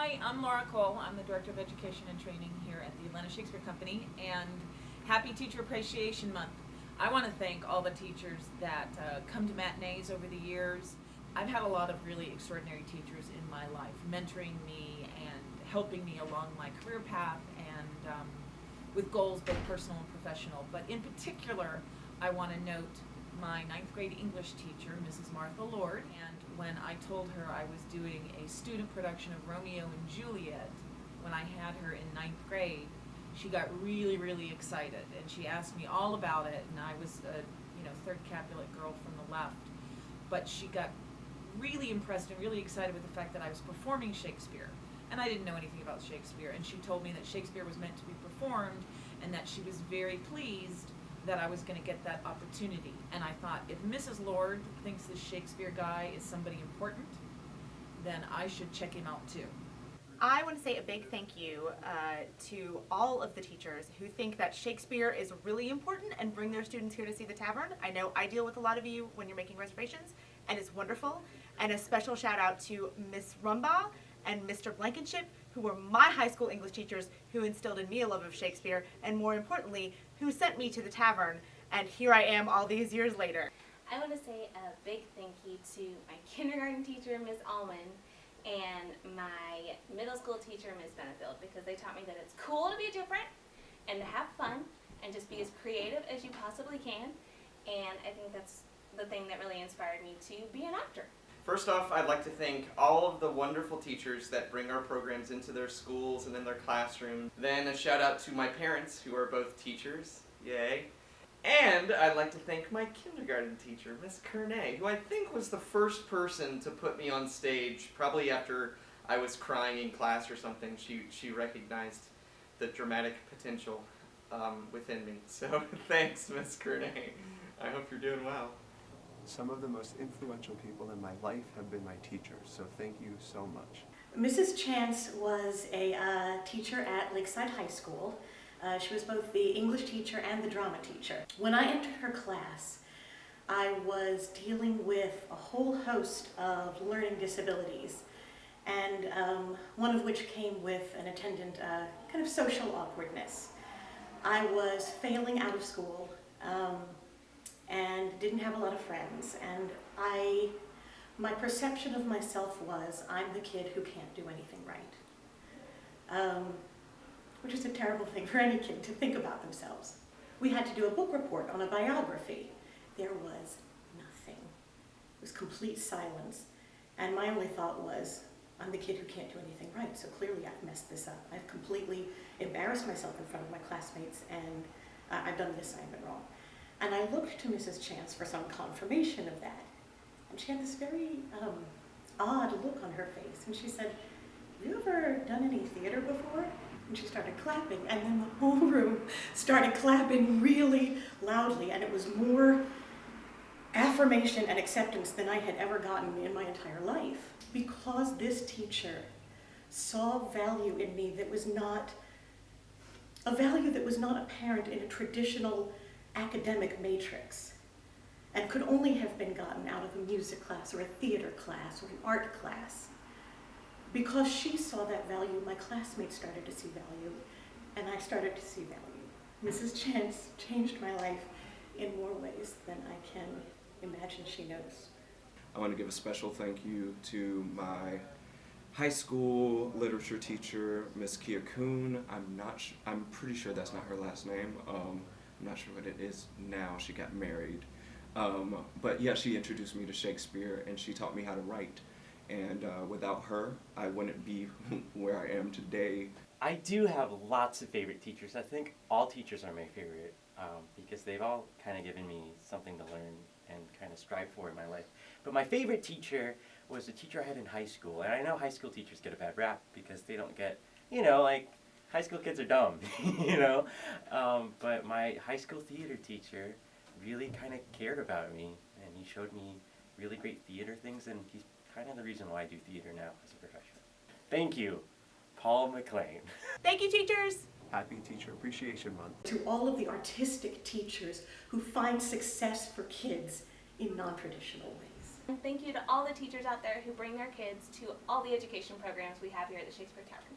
Hi, I'm Laura Cole. I'm the Director of Education and Training here at the Atlanta Shakespeare Company, and happy Teacher Appreciation Month. I want to thank all the teachers that come to matinees over the years. I've had a lot of really extraordinary teachers in my life, mentoring me and helping me along my career path and with goals both personal and professional. But in particular, I want to note my 9th grade English teacher, Mrs. Martha Lord, and when I told her I was doing a student production of Romeo and Juliet, when I had her in 9th grade, she got really, really excited, and she asked me all about it, and I was a third Capulet girl from the left, but she got really impressed and really excited with the fact that I was performing Shakespeare, and I didn't know anything about Shakespeare, and she told me that Shakespeare was meant to be performed, and that she was very pleased that I was going to get that opportunity. And I thought, if Mrs. Lord thinks this Shakespeare guy is somebody important, then I should check him out too. I want to say a big thank you to all of the teachers who think that Shakespeare is really important and bring their students here to see the tavern. I know I deal with a lot of you when you're making reservations, and it's wonderful. And a special shout out to Miss Rumbaugh and Mr. Blankenship, who were my high school English teachers who instilled in me a love of Shakespeare, and more importantly, who sent me to the tavern, and here I am all these years later. I want to say a big thank you to my kindergarten teacher, Ms. Allman, and my middle school teacher, Ms. Benefield, because they taught me that it's cool to be different and to have fun and just be as creative as you possibly can, and I think that's the thing that really inspired me to be an actor. First off, I'd like to thank all of the wonderful teachers that bring our programs into their schools and in their classrooms. Then a shout out to my parents, who are both teachers. Yay. And I'd like to thank my kindergarten teacher, Miss Kernay, who I think was the first person to put me on stage, probably after I was crying in class or something. She recognized the dramatic potential within me. So thanks, Miss Kernay. I hope you're doing well. Some of the most influential people in my life have been my teachers, so thank you so much. Mrs. Chance was a teacher at Lakeside High School. She was both the English teacher and the drama teacher. When I entered her class, I was dealing with a whole host of learning disabilities, and one of which came with an attendant kind of social awkwardness. I was failing out of school, and didn't have a lot of friends, and my perception of myself was, I'm the kid who can't do anything right, which is a terrible thing for any kid to think about themselves. We had to do a book report on a biography. There was nothing. It was complete silence, and my only thought was, I'm the kid who can't do anything right, so clearly I've messed this up. I've completely embarrassed myself in front of my classmates, and I've done the assignment wrong. And I looked to Mrs. Chance for some confirmation of that. And she had this very odd look on her face. And she said, have you ever done any theater before? And she started clapping. And then the whole room started clapping really loudly. And it was more affirmation and acceptance than I had ever gotten in my entire life. Because this teacher saw value in me that was not, a value that was not apparent in a traditional academic matrix, and could only have been gotten out of a music class or a theater class or an art class. Because she saw that value, my classmates started to see value, and I started to see value. Mrs. Chance changed my life in more ways than I can imagine she knows. I want to give a special thank you to my high school literature teacher, Miss Kia Kuhn. I'm pretty sure that's not her last name. I'm not sure what it is now. She got married. But yeah, she introduced me to Shakespeare, and she taught me how to write. And without her, I wouldn't be where I am today. I do have lots of favorite teachers. I think all teachers are my favorite because they've all kind of given me something to learn and kind of strive for in my life. But my favorite teacher was the teacher I had in high school. And I know high school teachers get a bad rap because they don't get, like, high school kids are dumb, but my high school theater teacher really kind of cared about me, and he showed me really great theater things, and he's kind of the reason why I do theater now as a profession. Thank you, Paul McLean. Thank you, teachers! Happy Teacher Appreciation Month. To all of the artistic teachers who find success for kids in non-traditional ways. And thank you to all the teachers out there who bring their kids to all the education programs we have here at the Shakespeare Tavern.